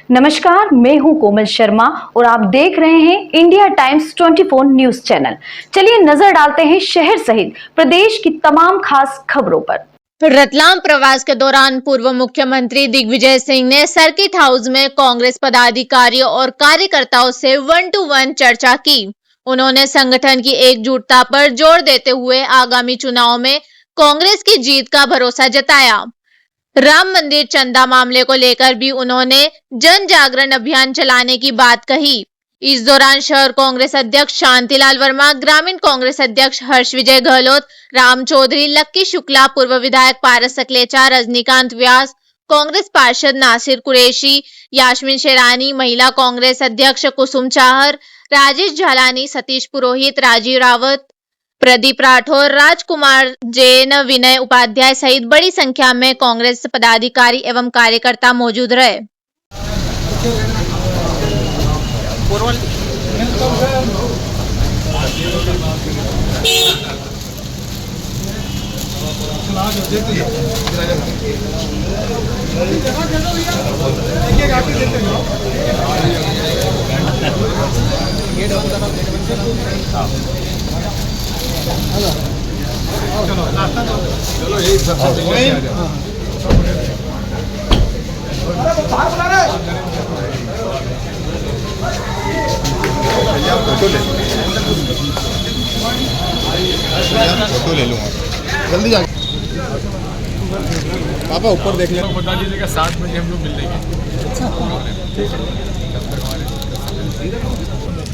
नमस्कार, मैं हूं कोमल शर्मा और आप देख रहे हैं इंडिया टाइम्स 24 न्यूज चैनल। चलिए नजर डालते हैं शहर सहित प्रदेश की तमाम खास खबरों पर। रतलाम प्रवास के दौरान पूर्व मुख्यमंत्री दिग्विजय सिंह ने सर्किट हाउस में कांग्रेस पदाधिकारियों और कार्यकर्ताओं से 1-to-1 चर्चा की। उन्होंने संगठन की एकजुटता पर जोर देते हुए आगामी चुनाव में कांग्रेस की जीत का भरोसा जताया। राम मंदिर चंदा मामले को लेकर भी उन्होंने जन जागरण अभियान चलाने की बात कही। इस दौरान शहर कांग्रेस अध्यक्ष शांतिलाल वर्मा, ग्रामीण कांग्रेस अध्यक्ष हर्ष विजय गहलोत, राम चौधरी, लक्की शुक्ला, पूर्व विधायक पारस सकलेचा, रजनीकांत व्यास, कांग्रेस पार्षद नासिर कुरैशी, यास्मीन शेरानी, महिला कांग्रेस अध्यक्ष कुसुम चाहर, राजेश झालानी, सतीश पुरोहित, राजीव रावत, प्रदीप राठौर, राजकुमार जैन, विनय उपाध्याय सहित बड़ी संख्या में कांग्रेस पदाधिकारी एवं कार्यकर्ता मौजूद रहे। चलो यही सब फोटो ले लूंगा जल्दी जाके। पापा ऊपर देख लें, बता दीजिएगा 7 बजे हम लोग मिल लेंगे।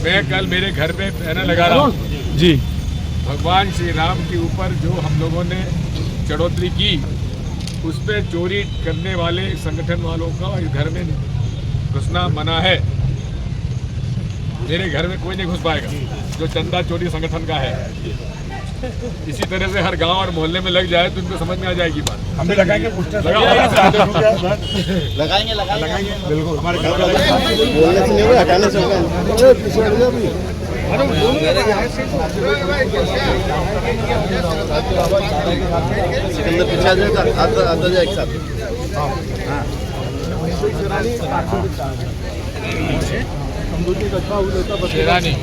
मैं कल मेरे घर में पहरा लगा रहा हूँ जी। भगवान श्री राम के ऊपर जो हम लोगों ने चढ़ोतरी की, उस पर चोरी करने वाले संगठन वालों का इस घर में घुसना मना है। मेरे घर में कोई नहीं घुस पाएगा जो चंदा चोरी संगठन का है। इसी तरह से हर गांव और मोहल्ले में लग जाए तो उनको समझ में आ जाएगी बात। हम भी लगाएंगे पोस्टर, लगाएंगे बिल्कुल। हमारे घर बोलने से नहीं होगा, हटाने से होगा। सिकंदर पीछे आ जाएगा, आता जाए एक साथ। शेरानी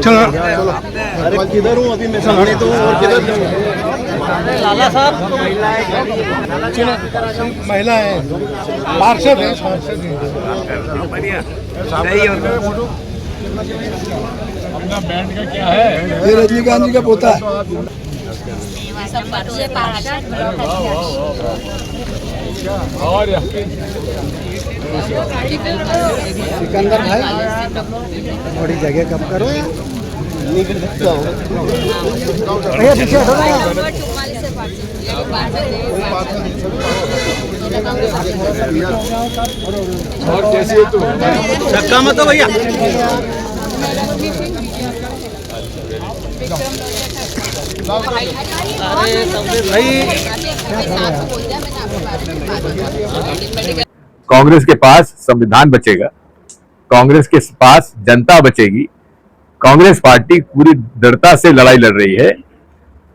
चलो अरे किधर हूँ अभी मैं, सामने तो और किधर लाला साहब महिला है, पार्षद है। अपना बैंड का क्या है? ये रजनीकांत जी का पोता है। और सिकंदर भाई थोड़ी जगह कम करो, निकल सकते हो। पीछे हटो ना। और कैसी है तू? धक्का मत दो भैया। अरे भाई, कांग्रेस के पास संविधान बचेगा, कांग्रेस के पास जनता बचेगी। कांग्रेस पार्टी पूरी दृढ़ता से लड़ाई लड़ रही है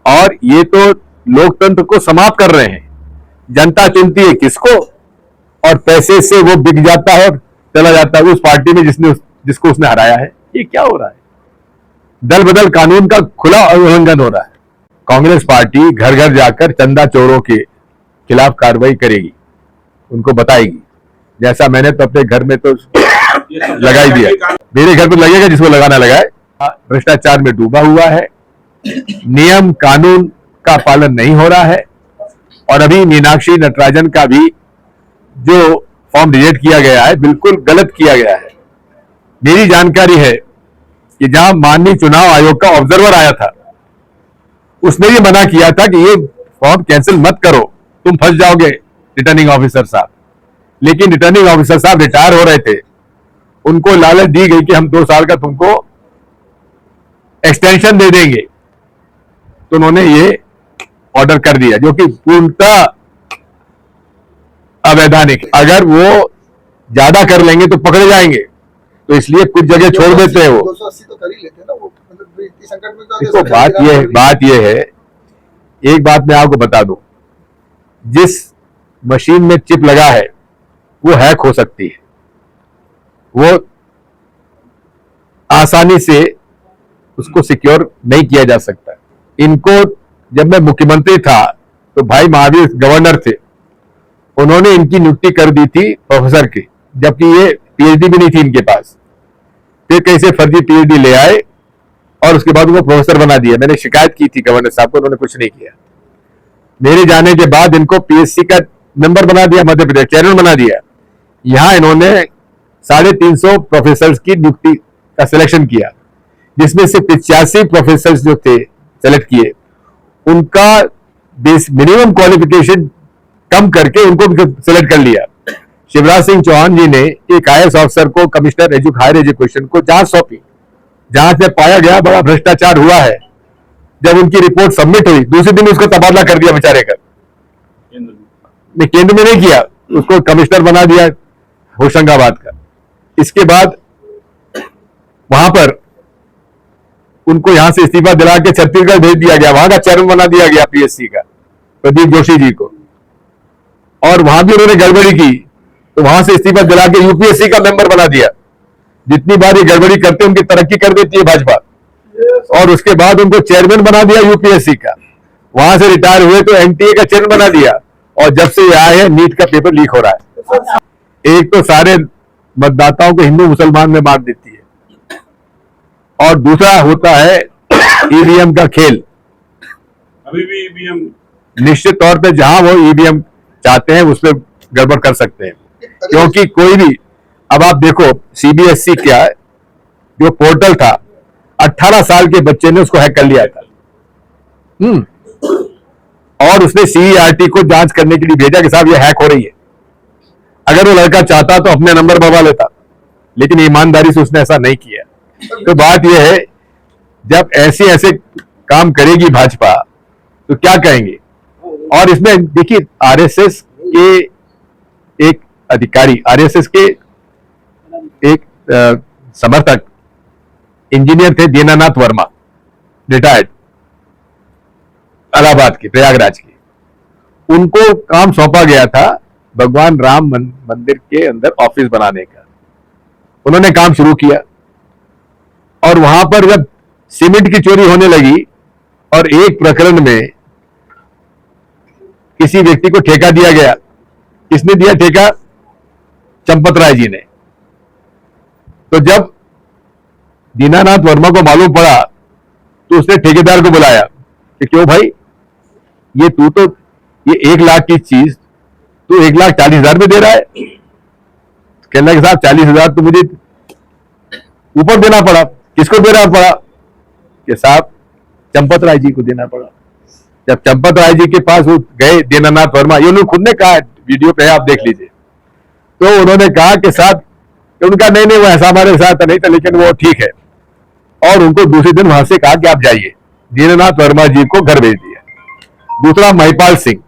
और ये तो लोकतंत्र को समाप्त कर रहे हैं। जनता चुनती है किसको और पैसे से वो बिक जाता है और चला जाता है उस पार्टी में जिसको उसने हराया है। ये क्या हो रहा है? दल बदल कानून का खुला उल्लंघन हो रहा है। कांग्रेस पार्टी घर घर जाकर चंदा चोरों के खिलाफ कार्रवाई करेगी, उनको बताएगी। जैसा मैंने तो अपने घर में तो लगा ही दिया, मेरे घर पर लगेगा जिसको लगाना लगाए। भ्रष्टाचार में डूबा हुआ है, नियम कानून का पालन नहीं हो रहा है। और अभी मीनाक्षी नटराजन का भी जो फॉर्म रिजेक्ट किया गया है, बिल्कुल गलत किया गया है। मेरी जानकारी है कि जहां माननीय चुनाव आयोग का ऑब्जर्वर आया था, उसने ये मना किया था कि ये फॉर्म कैंसिल मत करो, तुम फंस जाओगे रिटर्निंग ऑफिसर साहब। लेकिन रिटर्निंग ऑफिसर साहब रिटायर हो रहे थे, उनको लालच दी गई कि हम 2 साल का तुमको एक्सटेंशन दे देंगे, तो उन्होंने ये ऑर्डर कर दिया, जो कि पूर्णतः अवैधानिक। अगर वो ज्यादा कर लेंगे तो पकड़े जाएंगे, तो इसलिए कुछ जगह छोड़ देते हैं वो। 280 तो कर ही लेते हैं ना वो, मतलब इतनी संकट में तो देखो बात ये है, एक बात मैं आपको बता दूं, जिस मशीन में चिप लगा है वो हैक हो सकती है, वो आसानी से उसको सिक्योर नहीं किया जा सकता। इनको जब मैं मुख्यमंत्री था तो भाई महावीर गवर्नर थे, उन्होंने इनकी नियुक्ति कर दी थी प्रोफेसर की, जबकि ये पीएचडी भी नहीं थी इनके पास। फिर कैसे फर्जी पीएचडी ले आए और उसके बाद उनको प्रोफेसर बना दिया। मैंने शिकायत की थी गवर्नर साहब को, उन्होंने कुछ नहीं किया। मेरे जाने के बाद इनको पीएससी का मेंबर बना दिया, मध्य प्रदेश चेयरमैन बना दिया। यहां इन्होंने 350 प्रोफेसर की नियुक्ति का सिलेक्शन किया, जिसमें से 85 प्रोफेसर जो थे सेलेक्ट किए, उनका मिनिमम क्वालिफिकेशन कम करके उनको सेलेक्ट कर लिया। शिवराज सिंह चौहान जी ने एक आईएएस ऑफिसर को कमिश्नर हायर एजुकेशन को जांच सौंपी। जांच में पाया गया बड़ा भ्रष्टाचार हुआ है। जब उनकी रिपोर्ट सबमिट हुई, दूसरे दिन उसको तबादला कर दिया बेचारे का। केंद्र में नहीं किया, उसको कमिश्नर बना दिया होशंगाबाद का। इसके बाद वहां पर उनको यहां से इस्तीफा दिला के छत्तीसगढ़ भेज दिया गया, वहां का चेयरमैन बना दिया गया पीएससी का, प्रदीप जोशी जी को। और वहां भी उन्होंने गड़बड़ी की तो वहां से इस्तीफा दिला के यूपीएससी का मेंबर बना दिया। जितनी बार ये गड़बड़ी करते उनकी तरक्की कर देती है भाजपा। और उसके बाद उनको चेयरमैन बना दिया यूपीएससी का, वहां से रिटायर हुए तो एनटीए का चेयरमैन बना दिया। और जब से ये आए हैं नीट का पेपर लीक हो रहा है। एक तो सारे मतदाताओं को हिंदू मुसलमान में बांट देती है, और दूसरा होता है ईवीएम का खेल। अभी भी ईवीएम निश्चित तौर पे जहां वो ईवीएम चाहते हैं उसमें गड़बड़ कर सकते हैं, क्योंकि कोई भी, अब आप देखो सीबीएसई क्या है, जो पोर्टल था 18 साल के बच्चे ने उसको हैक कर लिया था। और उसने सीईआरटी को जांच करने के लिए भेजा कि साहब ये हैक हो रही है। अगर वो लड़का चाहता तो अपने नंबर बढ़वा लेता, लेकिन ईमानदारी से उसने ऐसा नहीं किया। तो बात यह है, जब ऐसे काम करेगी भाजपा तो क्या कहेंगे। और इसमें देखिए आरएसएस के एक अधिकारी, आरएसएस के एक समर्थक इंजीनियर थे दीनानाथ वर्मा, रिटायर्ड, इलाहाबाद के, प्रयागराज के। उनको काम सौंपा गया था भगवान राम मंदिर के अंदर ऑफिस बनाने का। उन्होंने काम शुरू किया और वहां पर जब सीमेंट की चोरी होने लगी और एक प्रकरण में किसी व्यक्ति को ठेका दिया गया। किसने दिया ठेका? चंपत राय जी ने। तो जब दीनानाथ वर्मा को मालूम पड़ा तो उसने ठेकेदार को बुलाया कि क्यों भाई, ये तू तो ये 1 लाख की चीज तू 1,40,000 में दे रहा है। कहने लगे साहब 40,000 तो मुझे ऊपर देना पड़ा। किसको देना पड़ा? कि साहब चंपत राय जी को देना पड़ा। जब चंपत राय जी के पास वो गए दीनानाथ वर्मा, ये उन्होंने खुद ने कहा, वीडियो पे है आप देख लीजिए, तो उन्होंने कहा कि साहब, उनका नहीं वो ऐसा हमारे साथ नहीं था, लेकिन वो ठीक है। और उनको दूसरे दिन वहां से कहा कि आप जाइए। दीनानाथ वर्मा जी को घर भेज दिया। दूसरा महिपाल सिंह,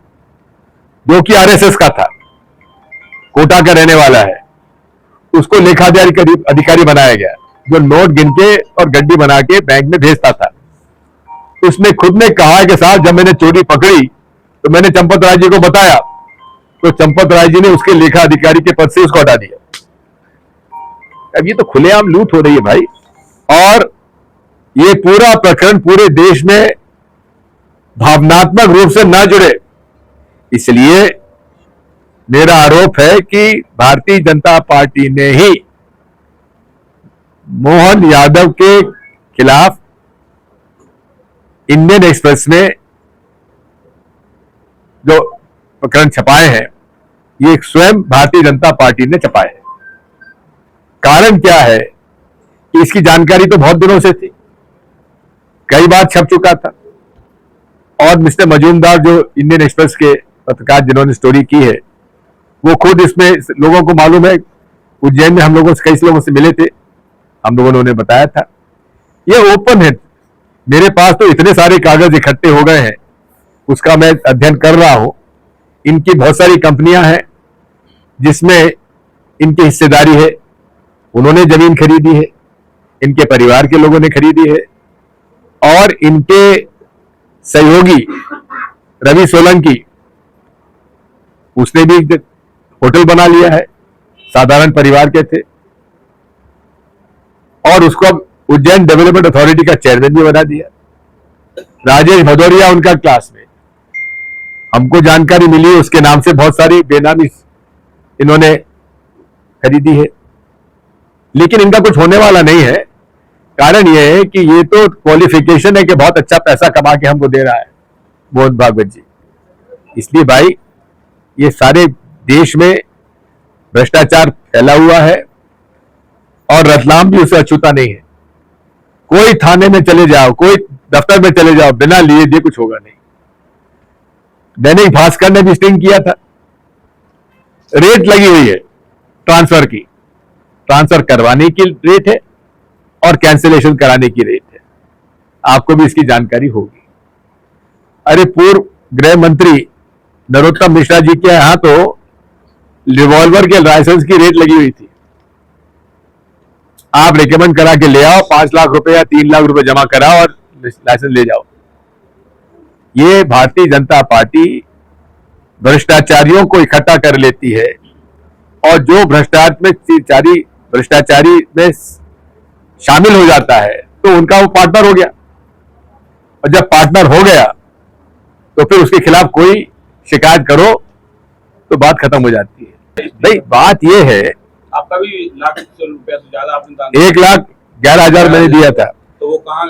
जो कि आरएसएस का था, कोटा का रहने वाला है, उसको लेखा अधिकारी बनाया गया, जो नोट गिन के और गड्डी बना के बैंक में भेजता था। उसने खुद ने कहा कि साहब जब मैंने चोरी पकड़ी तो मैंने चंपत राय जी को बताया, तो चंपत राय जी ने उसके लेखा अधिकारी के पद से उसको हटा दिया। अब ये तो खुलेआम लूट हो रही है भाई। और ये पूरा प्रकरण पूरे देश में भावनात्मक रूप से ना जुड़े, इसलिए मेरा आरोप है कि भारतीय जनता पार्टी ने ही मोहन यादव के खिलाफ इंडियन एक्सप्रेस में जो प्रकरण छपाए हैं, ये स्वयं भारतीय जनता पार्टी ने छपाए हैं। कारण क्या है कि इसकी जानकारी तो बहुत दिनों से थी, कई बार छप चुका था। और मिस्टर मजूमदार, जो इंडियन एक्सप्रेस के पत्रकार जिन्होंने स्टोरी की है, वो खुद इसमें, लोगों को मालूम है, उज्जैन में हम लोगों से कई लोगों से मिले थे, हम लोगों ने उन्हें बताया था। ये ओपन है, मेरे पास तो इतने सारे कागज इकट्ठे हो गए हैं, उसका मैं अध्ययन कर रहा हूं। इनकी बहुत सारी कंपनियां हैं जिसमें इनकी हिस्सेदारी है, उन्होंने जमीन खरीदी है, इनके परिवार के लोगों ने खरीदी है, और इनके सहयोगी रवि सोलंकी, उसने भी एक होटल बना लिया है, साधारण परिवार के थे, और उसको अब उज्जैन डेवलपमेंट अथॉरिटी का चेयरमैन भी बना दिया। राजेश भदौरिया उनका क्लासमेट, हमको जानकारी मिली उसके नाम से बहुत सारी बेनामी इन्होंने खरीदी है, लेकिन इनका कुछ होने वाला नहीं है। कारण यह है कि ये तो क्वालिफिकेशन है कि बहुत अच्छा पैसा कमा के हमको दे रहा है मोहन भागवत जी। इसलिए भाई ये सारे देश में भ्रष्टाचार फैला हुआ है, और रतलाम भी उसे अछूता नहीं है। कोई थाने में चले जाओ, कोई दफ्तर में चले जाओ, बिना लिए दिए कुछ होगा नहीं। दैनिक भास्कर ने भी स्टिंग किया था, रेट लगी हुई है ट्रांसफर की, ट्रांसफर करवाने की रेट है और कैंसिलेशन कराने की रेट है। आपको भी इसकी जानकारी होगी। अरे पूर्व गृह मंत्री नरोत्तम मिश्रा जी के यहां तो रिवॉल्वर के लाइसेंस की रेट लगी हुई थी। आप रिकमेंड करा के ले आओ, 5 लाख रुपए या 3 लाख रुपए जमा कराओ और लाइसेंस ले जाओ। ये भारतीय जनता पार्टी भ्रष्टाचारियों को इकट्ठा कर लेती है, और जो भ्रष्टाचारी में शामिल हो जाता है तो उनका वो पार्टनर हो गया, और जब पार्टनर हो गया तो फिर उसके खिलाफ कोई शिकायत करो तो बात खत्म हो जाती है। भाई बात यह है, आपका भी लाख रुपया से ज्यादा आपने दान 1,11,000 मैंने दिया था। तो वो कहाँ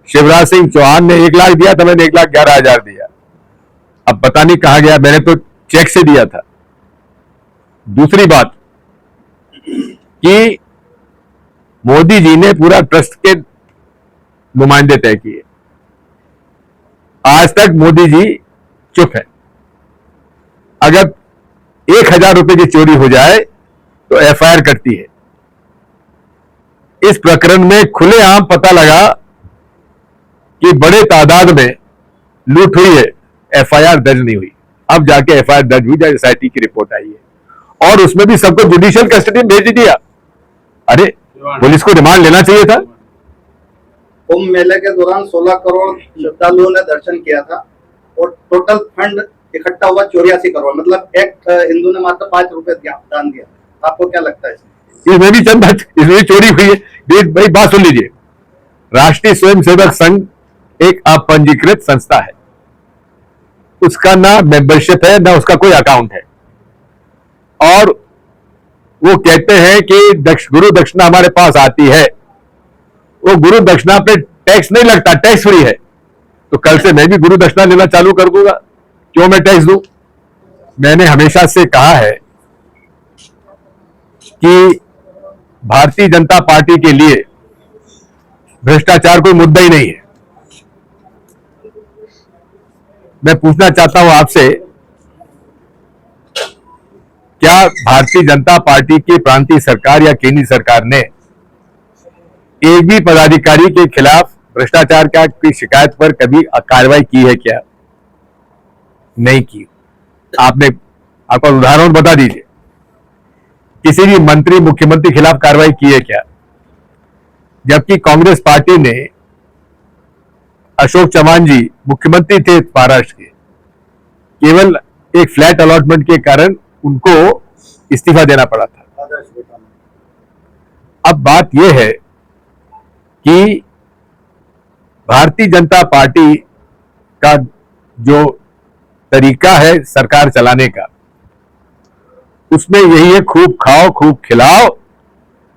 शिवराज सिंह चौहान ने 1 लाख दिया था, मैंने 1,11,000 दिया। अब पता नहीं कहां गया, मैंने तो चेक से दिया था। दूसरी बात कि मोदी जी ने पूरा ट्रस्ट के नुमाइंदे तय किए, आज तक मोदी जी चुप है। अगर 1,000 रुपए की चोरी हो जाए तो एफआईआर कटती है। इस प्रकरण में खुलेआम पता लगा कि बड़े तादाद में लूट हुई है, एफआईआर दर्ज नहीं हुई। अब जाके एफआईआर दर्ज हुई, जब एसआईटी की रिपोर्ट आई है, और उसमें भी सबको जुडिशियल कस्टडी में भेज दिया। अरे पुलिस को रिमांड लेना चाहिए था। कुंभ मेले के दौरान 16 करोड़ श्रद्धालुओं ने दर्शन किया था, और टोटल फंड इकट्ठा हुआ 84 करोड़, मतलब एक हिंदू ने मात्र 5 रुपए दान दिया। आपको क्या लगता है? इसमें भी चंद इसमें चोरी हुई है। भाई बात सुन लीजिए, राष्ट्रीय स्वयंसेवक संघ एक अपंजीकृत संस्था है, उसका ना मेंबरशिप है ना उसका कोई अकाउंट है, और वो कहते हैं कि गुरु दक्षिणा हमारे पास आती है। वो गुरु दक्षिणा पे टैक्स नहीं लगता, टैक्स फ्री है। तो कल से मैं भी गुरु दक्षिणा लेना चालू कर दूंगा, क्यों मैं टैक्स दूं? मैंने हमेशा से कहा है कि भारतीय जनता पार्टी के लिए भ्रष्टाचार कोई मुद्दा ही नहीं है। मैं पूछना चाहता हूं आपसे, क्या भारतीय जनता पार्टी की प्रांतीय सरकार या केंद्रीय सरकार ने एक भी पदाधिकारी के खिलाफ भ्रष्टाचार की शिकायत पर कभी कार्रवाई की है क्या? नहीं की। आपका उदाहरण बता दीजिए, किसी भी मंत्री मुख्यमंत्री के खिलाफ कार्रवाई की है क्या? जबकि कांग्रेस पार्टी ने, अशोक चव्हाण जी मुख्यमंत्री थे महाराष्ट्र के, केवल एक फ्लैट अलॉटमेंट के कारण उनको इस्तीफा देना पड़ा था। अब बात यह है कि भारतीय जनता पार्टी का जो तरीका है सरकार चलाने का, उसमें यही है, खूब खाओ खूब खिलाओ,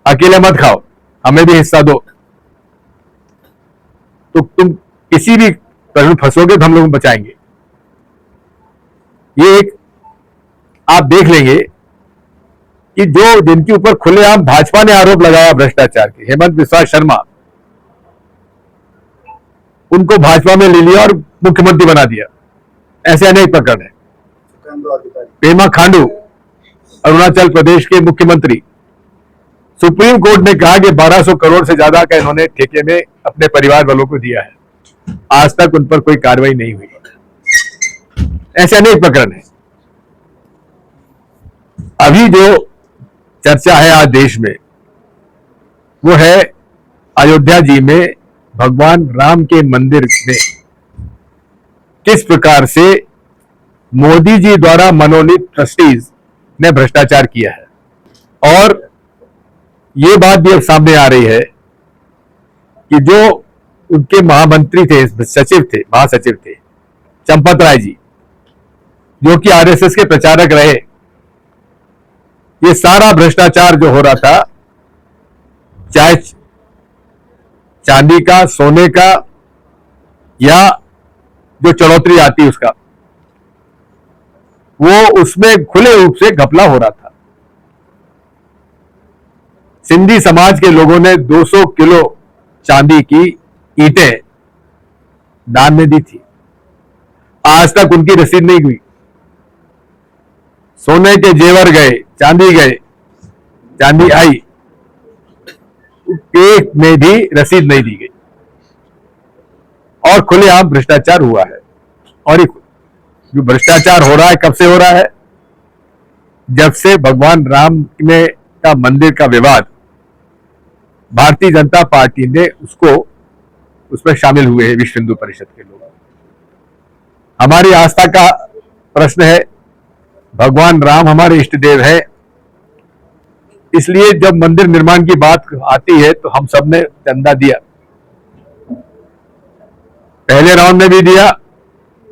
अकेले मत खाओ, हमें भी हिस्सा दो। तो तुम किसी भी प्रश्न फंसोगे तो हम लोग बचाएंगे। ये एक आप देख लेंगे कि जो जिनके ऊपर खुलेआम भाजपा ने आरोप लगाया भ्रष्टाचार के, हेमंत बिस्वा शर्मा, उनको भाजपा में ले लिया और मुख्यमंत्री बना दिया। ऐसे अनेक प्रकरण है। पेमा खांडू अरुणाचल प्रदेश के मुख्यमंत्री, सुप्रीम कोर्ट ने कहा कि 1200 करोड़ से ज्यादा का इन्होंने ठेके में अपने परिवार वालों को दिया है, आज तक उन पर कोई कार्रवाई नहीं हुई। ऐसे अनेक प्रकरण है। अभी जो चर्चा है आज देश में वो है अयोध्या जी में भगवान राम के मंदिर में किस प्रकार से मोदी जी द्वारा मनोनीत ट्रस्टीज ने भ्रष्टाचार किया है। और ये बात भी अब सामने आ रही है कि जो उनके महामंत्री थे, महासचिव थे चंपत राय जी, जो कि आरएसएस के प्रचारक रहे, ये सारा भ्रष्टाचार जो हो रहा था, चाहे चांदी का, सोने का या जो चढ़ोतरी आती उसका, वो उसमें खुले रूप से घपला हो रहा था। सिंधी समाज के लोगों ने 200 किलो चांदी की ईंटें दान में दी थी, आज तक उनकी रसीद नहीं हुई। सोने के जेवर गए, चांदी आई, एक में भी रसीद नहीं दी गई और खुलेआम भ्रष्टाचार हुआ है। और जो भ्रष्टाचार हो रहा है, कब से हो रहा है? जब से भगवान राम में का मंदिर का विवाद भारतीय जनता पार्टी ने उसमें शामिल हुए हैं विश्व हिंदू परिषद के लोग। हमारी आस्था का प्रश्न है, भगवान राम हमारे इष्ट देव है, इसलिए जब मंदिर निर्माण की बात आती है तो हम सब ने चंदा दिया, पहले राउंड में भी दिया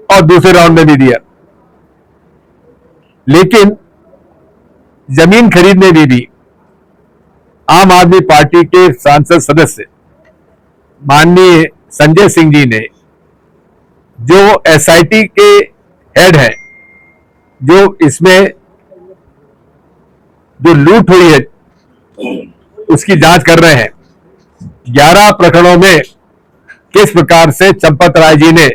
और दूसरे राउंड में भी दिया। लेकिन जमीन खरीदने में भी आम आदमी पार्टी के सांसद सदस्य माननीय संजय सिंह जी ने, जो एसआईटी के हेड है, जो इसमें जो लूट हुई है उसकी जांच कर रहे हैं। 11 प्रकरणों में किस प्रकार से चंपत राय जी ने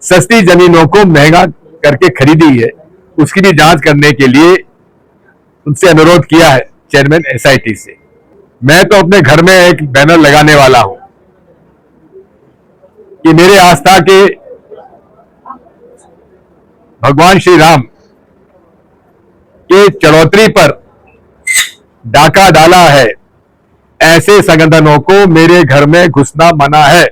सस्ती जमीनों को महंगा करके खरीदी है, उसकी भी जांच करने के लिए उनसे अनुरोध किया है चेयरमैन एसआईटी से। मैं तो अपने घर में एक बैनर लगाने वाला हूं कि मेरे आस्था के भगवान श्री राम के चढ़ोतरी पर डाका डाला है, ऐसे संगठनों को मेरे घर में घुसना मना है।